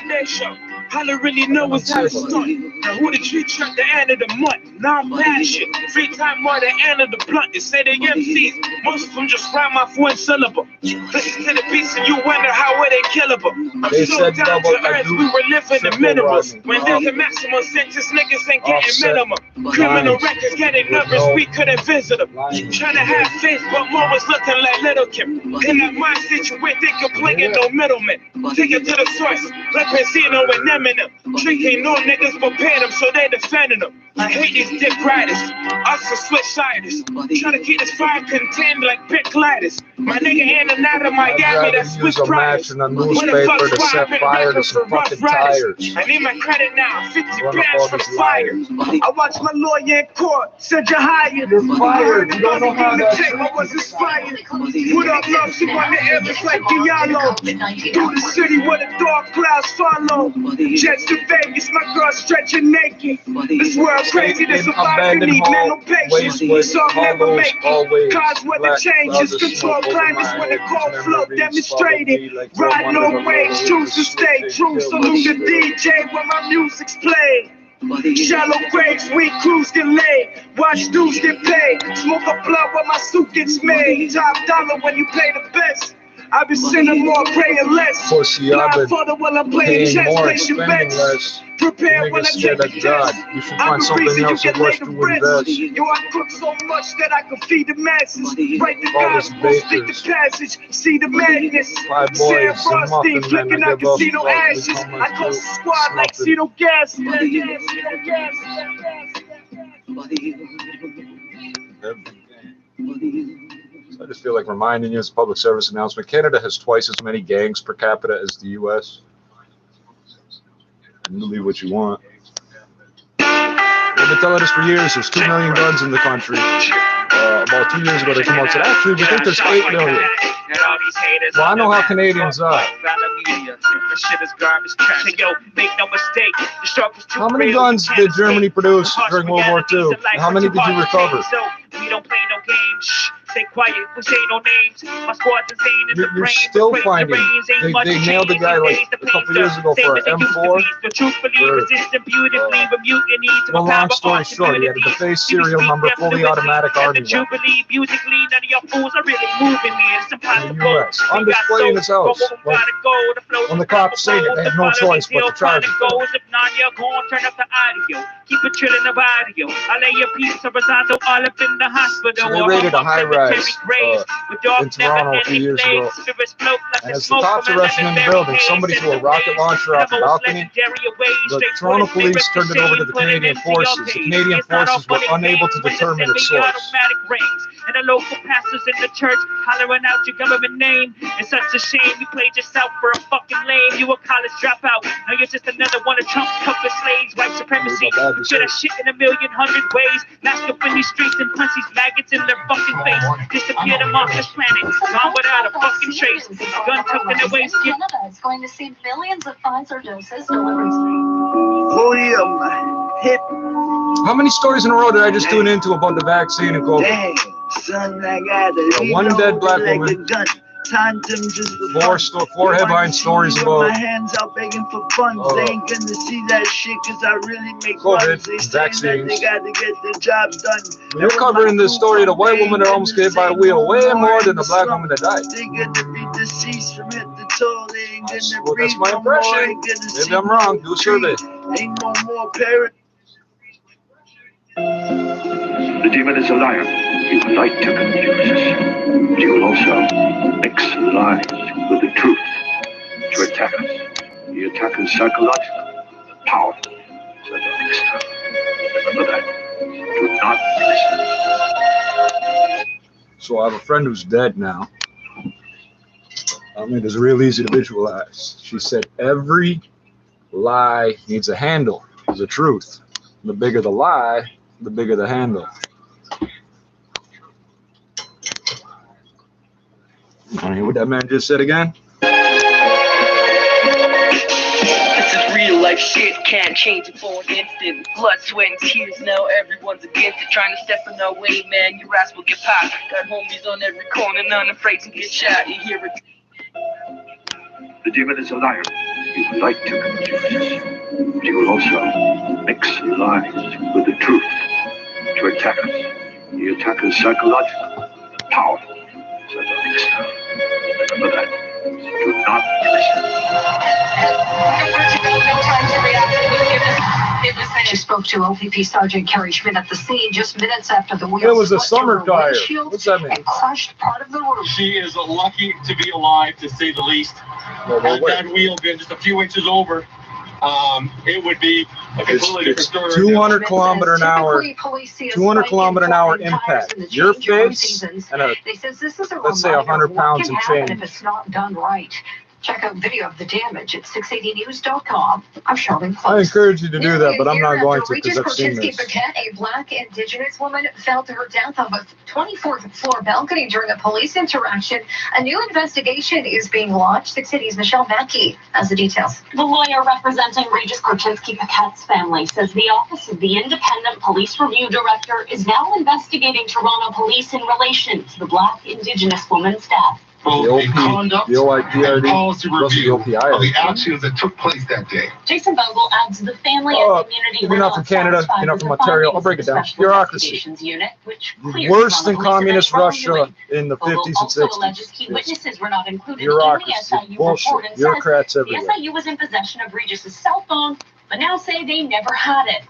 All I really know is how to stunt. Now who the tree truck the end of the month? Now I'm passion. 3 times more than end of the blunt. They say the MCs, most of them just rhyme off one syllable. Listen to the beats and you wonder how were they killable. I'm so down to earth, we were living the minimals. When there's a maximum sentence, niggas ain't getting minimum. Criminal records getting numbers, we couldn't visit them. Trying to have faith, but more was looking like Little Kim. In that mind situation, they complaining no middleman. Take it to the source, like Casino and Eminem. Trick ain't no niggas but paying them, so they defending them. I hate these dick riders, us for switch-siders. Trying to keep this fire contained like Pick Gliders. My nigga in and out of Miami, that's switch riders. When the fuck's set fire to some fucking tires. I need my credit now, 50 bands for the fire. I watched my lawyer in court, said you're hired. You're fired, you don't know how that I was inspired. What up, love? She on the air just like Diallo. Through the city where the dark clouds follow. Jets to Vegas, my girl stretching naked. This world crazy, this survival need mental patience. So I'll never make it. Cause when the changes, control blindness when the cold flow demonstrated. Ride no waves, choose to stay true. Salute the DJ when my music's played. Shallow graves, we cruise get laid. Watch dudes get paid. Smoke a blunt when my suit gets made. Top dollar when you play the best. I've been sinning more, praying less. Blindfolded while I'm playing chess, placing bets. Prepare when I take the test. I'm the reason you get laid to rest. Yo, I cook so much that I can feed the masses. Write the gospel, speak the passage. See the madness. Sam Frosty, flicking out casino ashes. I close the squad like Cito Gas. I just feel like reminding you as a public service announcement, Canada has twice as many gangs per capita as the U.S. You believe what you want. They've been telling us for years there's 2 million guns in the country. About 2 years ago they came out and said, actually, we think there's 8 million. Well, I know how Canadians are. How many guns did Germany produce during World War II? And how many did you recover? We don't play no games. Stay quiet, we say no names. My squad's insane in the You're brain. still finding. They nailed the guy like a couple years ago for an M4. Well, long story short, he had a defaced serial number, fully automatic army weapon. In the U.S. On display in his house. When the cops say it, they have no choice but to charge him. Keep it chillin' about you. I lay your piece of risotto all up in the hospital. So they raided a high-rise in Toronto a few years ago. And as the cops are rushing in the building, somebody threw a rocket launcher off the balcony. The Toronto police turned it over to the Canadian forces. The Canadian forces were unable to determine its source. And the local pastors in the church hollering out your government name. It's such a shame you played yourself for a fucking lame. You a college dropout. Now you're just another one of Trump's puppet slaves. White supremacy. You should have shit in 1,100,000 ways. Mask up in these streets and punch these maggots in their fucking face. Disappear them off this planet. Gone without a fucking trace. Gun tucked in the waist. Canada is going to see millions of Pfizer doses delivered. How many stories in a row did I just tune into about the vaccine and COVID? Son, I got it. One dead black woman, Tandem just for four headline stories about my hands out begging for funds. They ain't gonna see that shit because I really make COVID, they saying that they got to get the job done. You're covering the story of the white woman that almost got hit by a wheel way more than the black woman that died. They gonna be deceased from head to toe. They ain't gonna Well, that's my no more. impression. Ain't gonna Maybe see I'm wrong. Do a survey. Ain't no more parents. The demon is a liar. He would like to confuse us. But he will also mix lies with the truth to attack us. He attacks us psychologically, powerful. So don't mix them. Remember that. Do not mix them. So I have a friend who's dead now. I mean, it's real easy to visualize. She said every lie needs a handle. There's a truth. The bigger the lie, the bigger the handle. You want to hear what that man just said again? This is real life shit, can't change it for an instant. Blood, sweat, and tears, now everyone's against it. Trying to step in our way, man, your ass will get popped. Got homies on every corner, none afraid to get shot. You hear it. The demon is a liar. He would like to confuse us. But he will also mix lies with the truth to attack us. He attacks us psychologically, powerful. So don't mix them. Remember that. Do not mix them. She spoke to OPP Sergeant Carrie Schmidt at the scene just minutes after the wheel. It was a summer tire. What's that mean? And crushed part of the roof. She is lucky to be alive, to say the least. Had that wheel been just a few inches over, it would be a completely different story. 200 kilometer an hour. 200 kilometer an hour impact. Your face and a, let's say 100 pounds and change. If it's not done right. Check out video of the damage at 680news.com. I'm Sheldon Close. I encourage you to do that, but I'm not going to because I've seen this. A black indigenous woman fell to her death on a 24th floor balcony during a police interaction. A new investigation is being launched. 6 Cities' Michelle Mackey has the details. The lawyer representing Regis Korchinski-Paquette's family says the Office of the Independent Police Review Director is now investigating Toronto police in relation to the black indigenous woman's death. The conduct and policy review of the actions that took place that day. Jason Vogel adds the family and community. You're not from Canada, you're not from Ontario. I'll break it down. Bureaucracy. Unit, which worse than communist Russia in the 50s and 60s. Key witnesses were not included Bureaucracy. in the SIU Bullshit. report, and Bureaucrats says everywhere. the SIU was in possession of Regis's cell phone, but now say they never had it.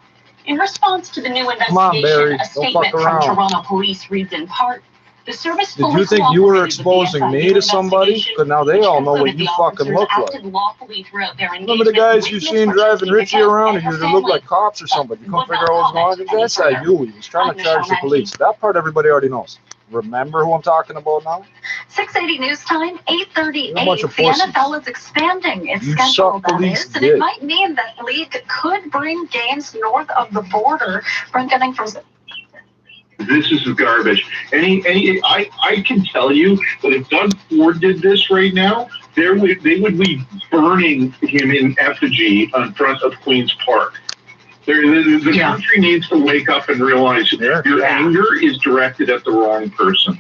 In response to the new investigation, Barry. a statement from Toronto police reads in part, the service Did you think you were exposing me to somebody? Because now they all know what you fucking look like. Remember the guys you seen driving Richie around and you look like cops or somebody? You couldn't figure out what was going on? That's how you. He was trying to charge the police. That part everybody already knows. Remember who I'm talking about now? 680 news time, 8:38. A bunch of The pussies. NFL is expanding its You schedule, suck that police is, and dick. it might mean that the league could bring games north of the border. Brent Gunning from This is garbage. I can tell you that if Doug Ford did this right now, they would be burning him in effigy in front of Queen's Park. The country needs to wake up and realize your anger is directed at the wrong person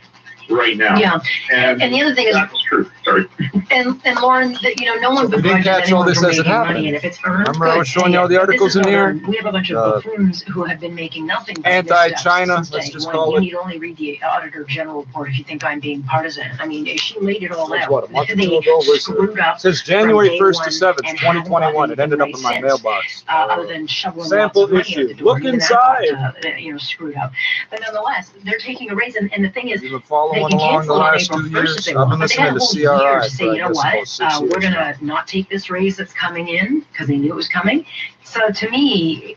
right now. Yeah. And the other thing is, that's true. Sorry. And Lauren, no one We didn't catch all this as it happened. money, and if it's earned, Remember I was good. showing you all the articles in here? We have a bunch of buffoons who have been making nothing but Anti-China, missteps let's since just day call one. it. You need only read the Auditor General report if you think I'm being partisan. I mean, she laid it all That's out. what, a month or They two ago? screwed up Says January from day 1st to one 7th, and 2021. It ended up in my since, mailbox. other than shoveling Sample lots of money issue. out the door. Look Even that inside. got, screwed up. But nonetheless, they're taking a raise, and the thing is, You've been following they can along the cancel on last April 2 1st years. if they I've want, been but they had listening a to whole year CRI to say, for you know I guess what, about 6 we're years going now. to not take this raise that's coming in because they knew it was coming. So to me,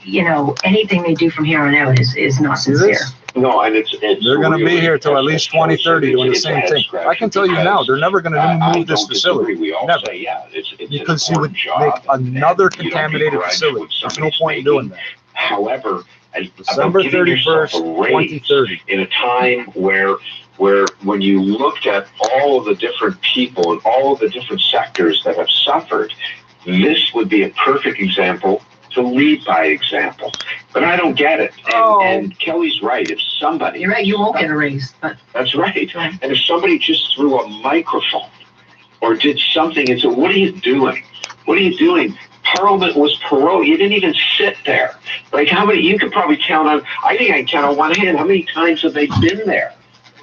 anything they do from here on out is not sincere. No, and it's They're going to be here till at least 2030 doing the same thing. I can tell you now, they're never going to move this facility. Never. Because you would make another contaminated facility. There's no point in doing that. However, December 31st, 2030. in a time where when you looked at all of the different people and all of the different sectors that have suffered, this would be a perfect example to lead by example. But I don't get it. And Kelly's right. If somebody... You're right, you won't get a raise. But that's right. And if somebody just threw a microphone or did something. And so what are you doing? What are you doing? Parliament was parole. You didn't even sit there. Like, how many, you could probably count on, I think I can count on one hand, how many times have they been there?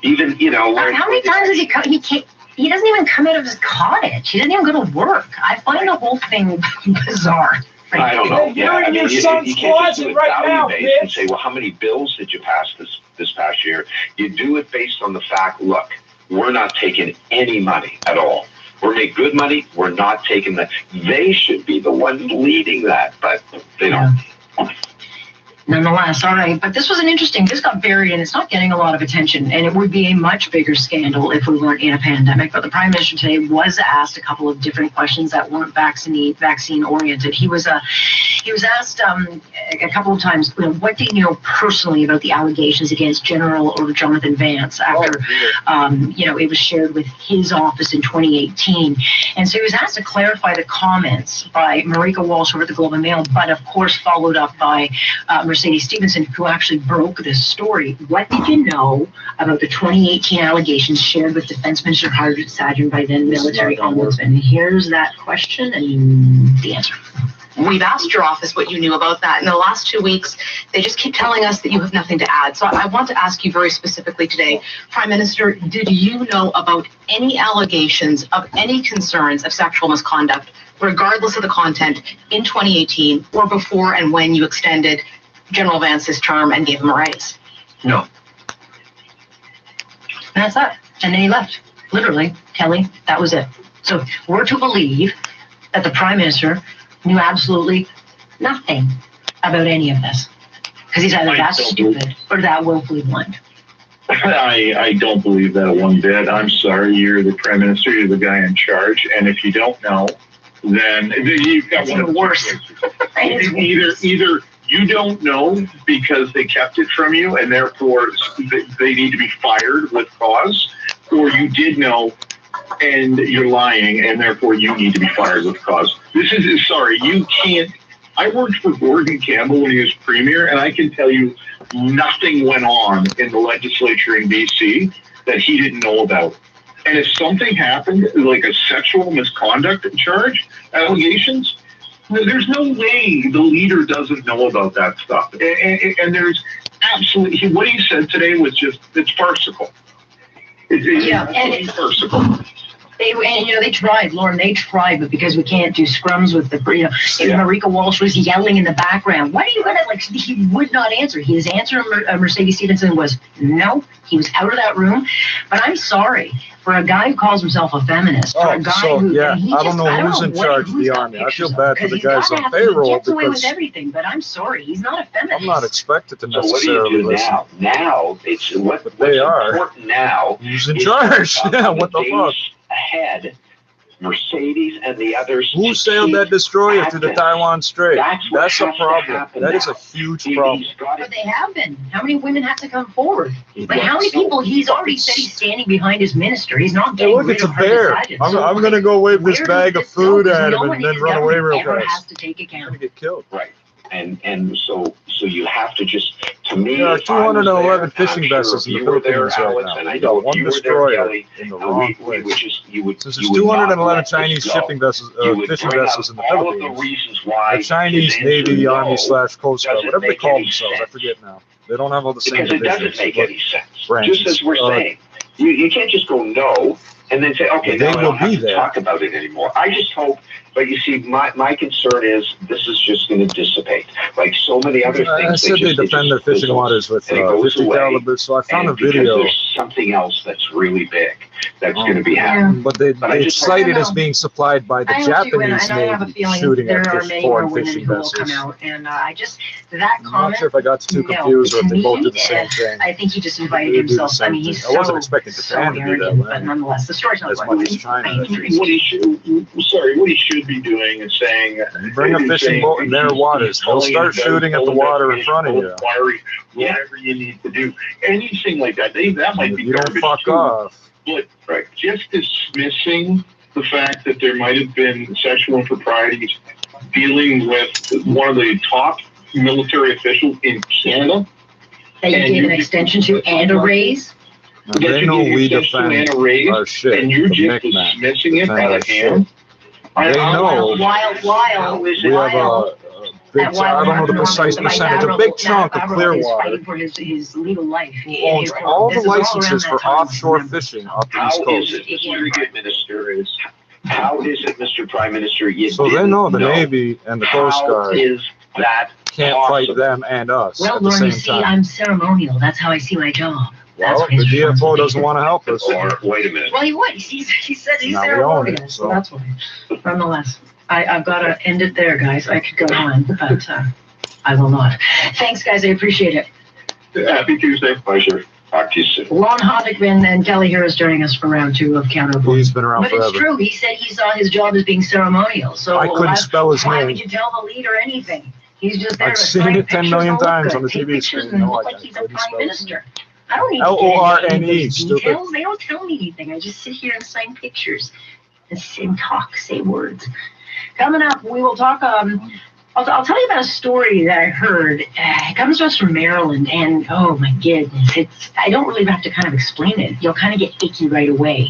Even, you know. How many times has he come? He doesn't even come out of his cottage. He doesn't even go to work. I find the whole thing bizarre. I don't know. Yeah, You're in your son's closet right now, bitch. And say, well, how many bills did you pass this past year? You do it based on the fact, look, we're not taking any money at all. We're making good money. We're not taking that. They should be the ones leading that, but they don't. Nonetheless, all right. But this was this got buried and it's not getting a lot of attention. And it would be a much bigger scandal if we weren't in a pandemic. But the Prime Minister today was asked a couple of different questions that weren't vaccine oriented. He was asked a couple of times, what do you know personally about the allegations against General or Jonathan Vance after, it was shared with his office in 2018. And so he was asked to clarify the comments by Marika Walsh over at the Globe and Mail, but of course followed up by Mercedes Stephenson, who actually broke this story. What did you know about the 2018 allegations shared with Defense Minister Harjit Sajjan by then military ombudsman? Here's that question and the answer. We've asked your office what you knew about that. In the last 2 weeks, they just keep telling us that you have nothing to add. So I want to ask you very specifically today, Prime Minister, did you know about any allegations of any concerns of sexual misconduct, regardless of the content, in 2018 or before and when you extended General Vance's term and gave him a raise? No. And that's that. And then he left. Literally, Kelly, that was it. So we're to believe that the Prime Minister knew absolutely nothing about any of this. Because he's either that stupid or that willfully blind. I don't believe that one bit. I'm sorry, you're the Prime Minister, you're the guy in charge, and if you don't know, then you've got one of the worse. Either you don't know because they kept it from you and therefore they need to be fired with cause, or you did know and you're lying and therefore you need to be fired with cause. You can't. I worked for Gordon Campbell when he was Premier, and I can tell you nothing went on in the legislature in BC that he didn't know about. And if something happened, like a sexual misconduct charge, allegations, there's no way the leader doesn't know about that stuff. And there's absolutely, what he said today was just, it's farcical. It's farcical. They tried, Lauren, but because we can't do scrums with the, if Marika Walsh was yelling in the background, what are you gonna, he would not answer. His answer, Mercedes Stephenson, was no. He was out of that room. But I'm sorry, for a guy who calls himself a feminist, for a guy who, I don't know who's in charge of the army. I feel bad for the guys on payroll he gets away with everything, but I'm sorry, he's not a feminist. I'm not expected to So necessarily what do you do now? Now, it's what's important now. Who's in charge? Yeah, what the fuck? Ahead, Mercedes and the others. Who sailed that destroyer through the Taiwan Strait? That's a problem. That is a huge problem. But they have been. How many women have to come forward? How many people? He's already said he's standing behind his minister. He's not getting rid of her. It's a bear. I'm going to go wave this bag of food at him and then run away real fast. Has to take account. I'm going to get killed. Right. And so you have to just, to me, there are 211 fishing vessels in the Philippines right now. And I got know one destroyer in the wrong place. Since there's 211 Chinese shipping vessels, fishing vessels in the Philippines, the Chinese Navy, Army / Coast Guard, whatever they call themselves, I forget now. They don't have all the same divisions. Because it doesn't make any sense. Just as we're saying, you can't just go no and then say, okay, no, I don't have to talk about it anymore. I just hope. But you see, my concern is this is just going to dissipate, like so many other things. I said they defend their fishing waters with 50 caliber, so I found a video. There's something else that's really big that's going to be happening. But they cite it as being supplied by the Japanese Navy shooting at foreign fishing vessels. And I'm not sure if I got too confused or if they both did the same thing. I think he just invited himself. I mean, he's I wasn't expecting Japan to do that way. But nonetheless, the story's not as much as China. What he should be doing is saying, you bring a fishing boat in their waters, they'll start shooting at the water in front of you. Whatever you need to do, anything like that. That might be. You don't fuck off. But just dismissing the fact that there might have been sexual improprieties dealing with one of the top military officials in Canada that you gave an extension to and a raise. And they know we defend our shit, and you're the just Micmac, dismissing it defend out our of shit. hand. They know While we have a big, I don't know the precise percentage, a big chunk of Clearwater for his legal life. who owns all the licenses for offshore fishing off the East How Coast. is it, Mr. Prime Minister? How is it, Mr. Prime Minister? You So they know the Navy and the Coast How Guard is that can't fight them and us Well, at the Lauren, you same see, time. I'm ceremonial. That's how I see my job. Well, the DFO doesn't want to help us. Or wait a minute. Well, he would. He said he's Now we own it, ceremonial, so. so that's why. Nonetheless, I've got to end it there, guys. I could go on, but I will not. Thanks, guys. I appreciate it. Happy Tuesday. Pleasure. Talk to you soon. Lon Hoddickman and Kelly here is joining us for round 2 of Counterpoint. He's been around But it's forever. true. He said he saw his job as being ceremonial. So I couldn't spell his why name. would you tell the leader anything? He's just there I've to seen sign it 10 pictures million and look times good. on the Take TV pictures screen. and No, look I like he's a couldn't prime spell his minister. I don't need L-O-R-N-E, stupid. details. They don't tell me anything. I just sit here and sign pictures and talk, say words. Coming up, we will talk. I'll tell you about a story that I heard. It comes to us from Maryland, and oh my goodness, I don't really have to kind of explain it. You'll kind of get icky right away.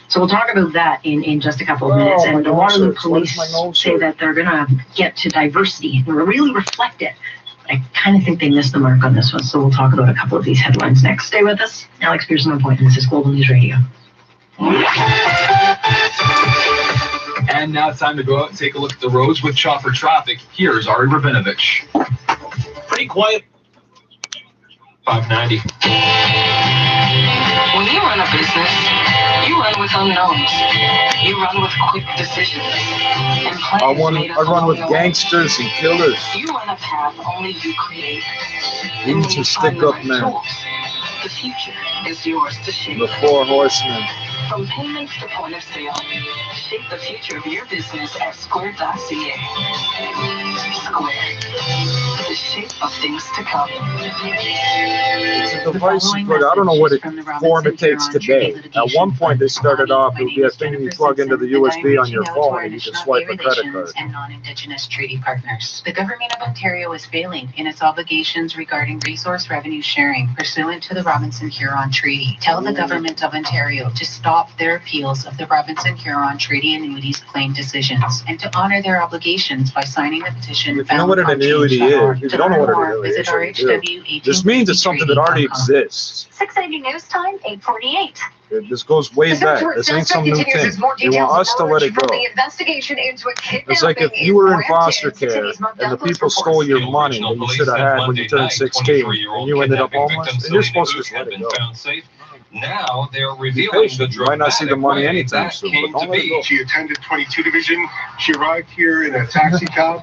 So we'll talk about that in just a couple of minutes. And the Waterloo Police say that they're going to get to diversity and really reflect it. I kind of think they missed the mark on this one, so we'll talk about a couple of these headlines next. Stay with us. Alex Pearson on point, and this is Global News Radio. And now it's time to go out and take a look at the roads with chopper traffic. Here's Ari Rabinovich. Pretty quiet. 590. When you run a business, you run with unknowns. You run with quick decisions and I run with gangsters and killers. You run a path only you create. These are stick-up men. The future is yours to shape. The 4 horsemen. From payments to point of sale, shape the future of your business at Square.ca. Square, the shape of things to come. It's a device you put, I don't know what form it takes today. At one point they started off, it would be a thing you plug into the USB on your phone and you can swipe a credit card. And non-Indigenous treaty partners. The Government of Ontario is failing in its obligations regarding resource revenue sharing pursuant to the Robinson-Huron Treaty. Tell the Government of Ontario to stop their appeals of the Robinson-Huron Treaty annuities claim decisions and to honor their obligations by signing the petition. If you know what an annuity is, if you don't know what an annuity is, this means it's something that already exists. 680 News Time, 848. This goes way back. This ain't some new thing. They want us to let it go. It's like if you were in foster care and the people stole your money that you should have had when you turned 16 and you ended up homeless, and you're supposed to just let it go. Now they're revealing the you might not see the money anytime soon, but don't let it go. She attended 22 Division. She arrived here in a taxi cab.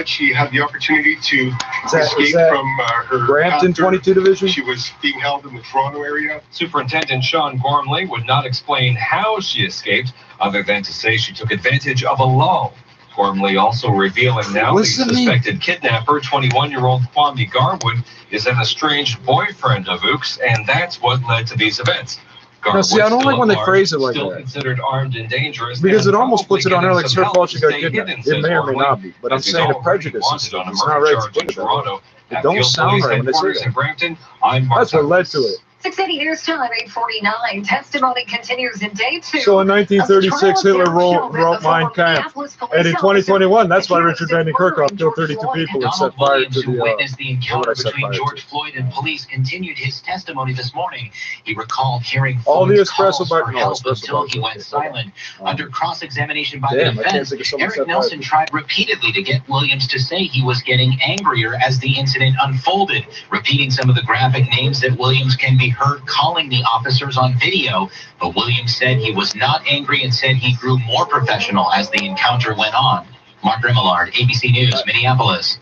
She had the opportunity to escape from her Brampton 22 Division? She was being held in the Toronto area. Superintendent Sean Gormley would not explain how she escaped, other than to say she took advantage of a lull. Gormley also revealing now the suspected kidnapper, 21-year-old Kwame Garwood, is an estranged boyfriend of Ooks, and that's what led to these events. Now, see, I don't like when they phrase it like still that. Considered armed and dangerous, because and it almost puts it on her like it's her probably fault she got getting some kidnapped. help It may or may Gormley, not be, but I'm as he's saying the already prejudice wanted is on a it's murder not right charge to in put it that way. Toronto. It At don't Guild sound Police right when they say Headquarters that. in Brampton, I'm Mark That's what led to it. 680 News Time, 849. Testimony continues in day 2. So in 1936, Hitler wrote Mein Kampf. And in 2021, that's why Richard Van Kirchhoff killed 32 people and set fire to who witnessed the encounter set between fire to? George Floyd and police continued his testimony this morning. He recalled hearing All the Floyd's espresso calls for button, no, help espresso until button. he went silent. Under cross-examination by Damn, the I can't defense, think of someone Eric set Nelson fire tried repeatedly to get Williams to say he was getting angrier as the incident unfolded, repeating some of the graphic names that Williams can be heard calling the officers on video. But Williams said he was not angry and said he grew more professional as the encounter went on. Mark Remillard, ABC News, Minneapolis.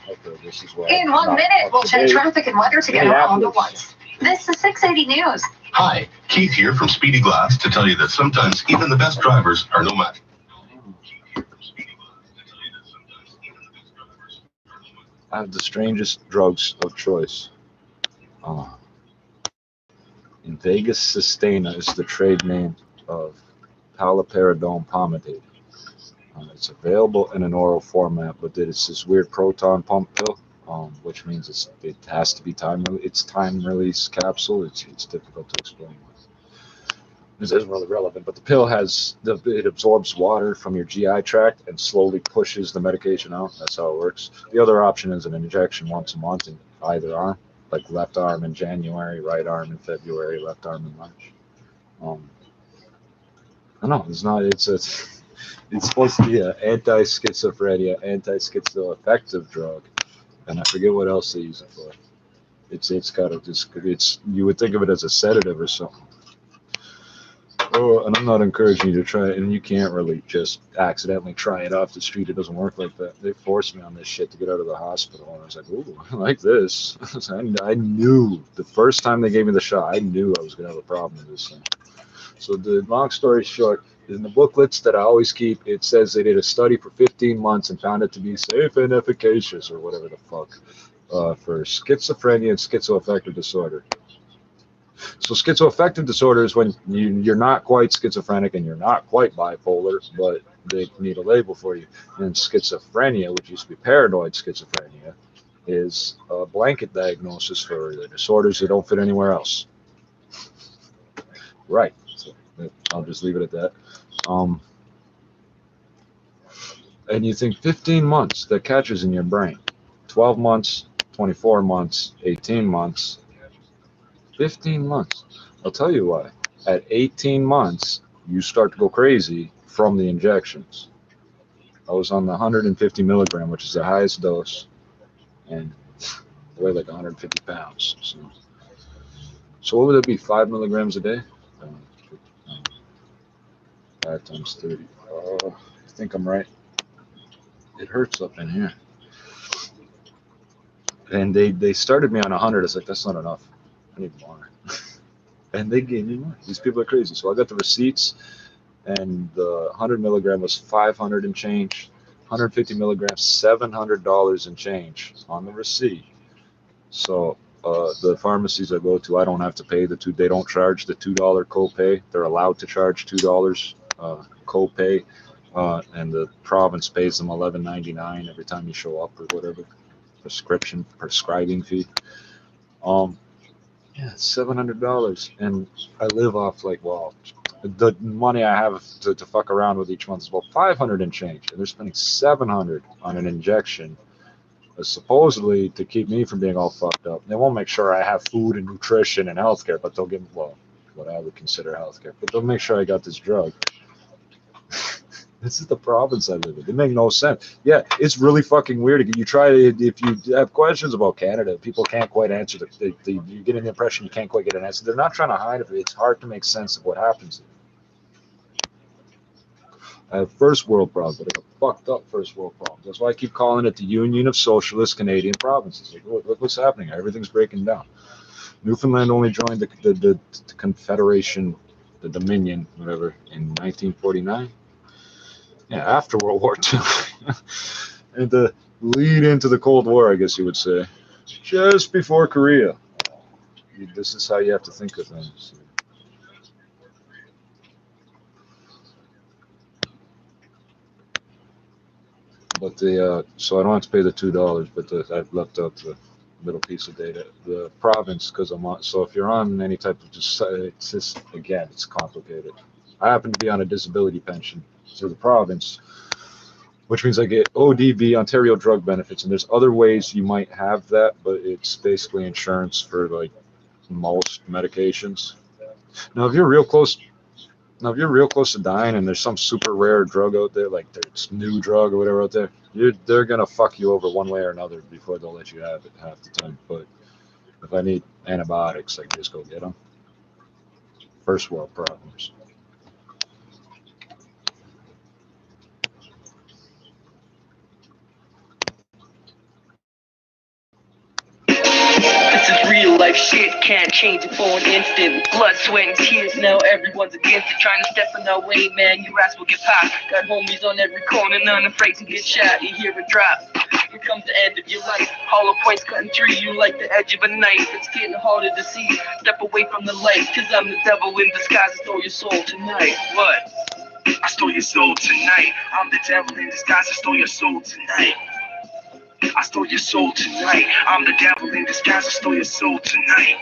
In 1 minute, we'll check traffic and weather together all at once. This is 680 News. Hi, Keith here from Speedy Glass to tell you that sometimes even the best drivers are no match. I have the strangest drugs of choice. In Vegas, Sustaina is the trade name of paliperidone pomade. It's available in an oral format, but it's this weird proton pump pill, which means it has to be time release capsule. It's difficult to explain. This isn't really relevant, but the pill it absorbs water from your GI tract and slowly pushes the medication out. That's how it works. The other option is an injection once a month in either arm, like left arm in January, right arm in February, left arm in March. I know it's not. It's supposed to be an anti-schizophrenia, anti-schizoaffective drug, and I forget what else they use it for. It's kind of just you would think of it as a sedative or something. Oh, and I'm not encouraging you to try it, and you can't really just accidentally try it off the street. It doesn't work like that. They forced me on this shit to get out of the hospital, and I was like, ooh, I like this. I knew the first time they gave me the shot, I knew I was going to have a problem with this thing. So the long story short, in the booklets that I always keep, it says they did a study for 15 months and found it to be safe and efficacious, or whatever the fuck, for schizophrenia and schizoaffective disorder. So schizoaffective disorder is when you're not quite schizophrenic and you're not quite bipolar, but they need a label for you. And schizophrenia, which used to be paranoid schizophrenia, is a blanket diagnosis for the disorders that don't fit anywhere else. Right. So I'll just leave it at that. And you think 15 months, that catches in your brain. 12 months, 24 months, 18 months. 15 months. I'll tell you why. At 18 months, you start to go crazy from the injections. I was on the 150 milligram, which is the highest dose, and I weigh like 150 pounds. So what would that be? 5 milligrams a day? 5 times 30. I think I'm right. It hurts up in here. And they started me on 100. I was like, that's not enough. I need more. And they gave me more. These people are crazy. So I got the receipts, and the 100 milligram was 500 and change. 150 milligrams, $700 and change on the receipt. So the pharmacies I go to, I don't have to pay the they don't charge the $2 copay. They're allowed to charge $2 copay, and the province pays them $11.99 every time you show up or whatever. Prescribing fee. Yeah, $700, and I live off like, well, the money I have to fuck around with each month is about 500 and change, and they're spending 700 on an injection, supposedly to keep me from being all fucked up. They won't make sure I have food and nutrition and healthcare, but they'll give me, well, what I would consider healthcare, but they'll make sure I got this drug. This is the province I live in. It make no sense. Yeah, it's really fucking weird. You try to, if you have questions about Canada, people can't quite answer. You get an impression you can't quite get an answer. They're not trying to hide it. It's hard to make sense of what happens. I have first world problems, but I got fucked up first world problems. That's why I keep calling it the Union of Socialist Canadian Provinces. Like, look what's happening. Everything's breaking down. Newfoundland only joined the Confederation, the Dominion, whatever, in 1949. Yeah, after World War II. And the lead into the Cold War, I guess you would say. Just before Korea. This is how you have to think of things. But so I don't have to pay the $2, but I've left out the little piece of data. The province, because I'm on, so if you're on any type of, it's just, again, it's complicated. I happen to be on a disability pension through the province, which means I get ODB, Ontario Drug Benefits, and there's other ways you might have that, but it's basically insurance for like most medications. Now, if you're real close to dying and there's some super rare drug out there, like there's new drug or whatever out there, they're gonna fuck you over one way or another before they'll let you have it half the time. But if I need antibiotics, I can just go get them. First world problems. This is real life shit, can't change it for an instant. Blood, sweat, and tears, now everyone's against it. Trying to step in our way, man, your ass will get popped. Got homies on every corner, none afraid to get shot. You hear it drop, here comes the end of your life. Hollow points cutting through you like the edge of a knife. It's getting harder to see, step away from the light. Cause I'm the devil in disguise, I stole your soul tonight. What? I stole your soul tonight. I'm the devil in disguise, I stole your soul tonight. I stole your soul tonight. I'm the devil in disguise, I stole your soul tonight.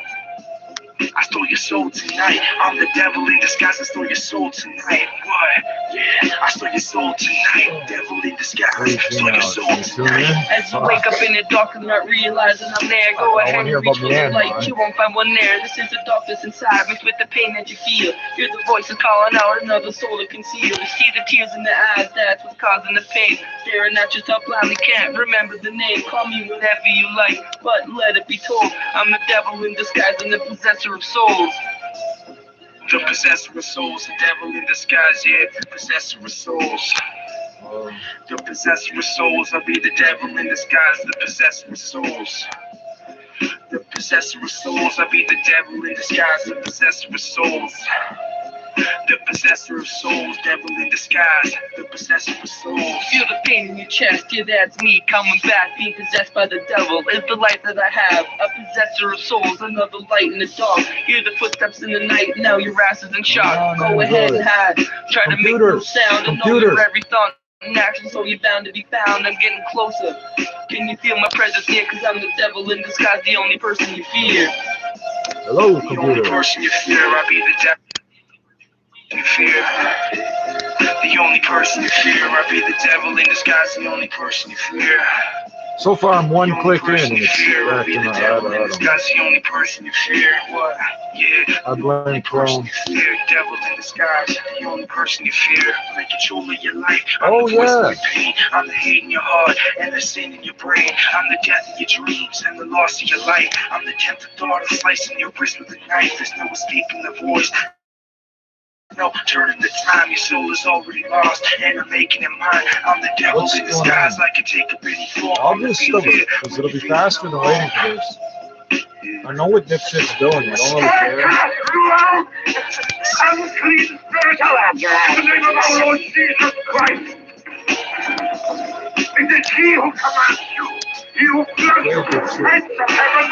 I stole your soul tonight. I'm the devil in disguise. I stole your soul tonight. What? Yeah, I stole your soul tonight. Devil in disguise. Stole your soul tonight. As you wake up in the dark and not realizing I'm there, go ahead and reach for the light. You won't find one there. This is the darkness inside, mixed with the pain that you feel. Hear the voices calling out another soul to conceal. You see the tears in the eyes, that's what's causing the pain. Staring at yourself blindly, can't remember the name. Call me whatever you like, but let it be told, I'm the devil in disguise and the possessor of souls. The possessor of souls, the devil in disguise, yeah, the possessor of souls. The possessor of souls, I'll be the devil in disguise, the possessor of souls. The possessor of souls, I'll be the devil in disguise, the possessor of souls. The possessor of souls, devil in disguise, the possessor of souls. Feel the pain in your chest, yeah, that's me coming back, being possessed by the devil is the life that I have. A possessor of souls, another light in the dark. Hear the footsteps in the night, now your ass is in shock. Go ahead and hide, try to make no sound and know your every thought and action, so you're bound to be found. I'm getting closer. Can you feel my presence here? Cause I'm the devil in disguise, the only person you fear. Hello, the only person you fear, I'll be the devil. You fear. The only person you fear, I'll be the devil in disguise, the only person you fear. So far, I'm one click in, and it's I'll be the devil in disguise, the only person you fear. What? Yeah. I blame Chrome. Fear, devil in disguise, the only person you fear. I'm in control of your life. Oh, yeah. Pain. I'm the hate in your heart and the sin in your brain. I'm the death of your dreams and the loss of your life. I'm the tempted thought of slicing your wrist with a knife. There's no escaping the voice. No turning the time, your soul is already lost, and I'm making it mine. I'm the devil in disguise, I can take a penny for. I'll just stop it, because it'll be faster than waiting for this. I know what dipshit's doing, I don't really care. I'm the clean spirit in the name of our Lord Jesus Christ. It is He who commands you. He who gives you strength from heaven.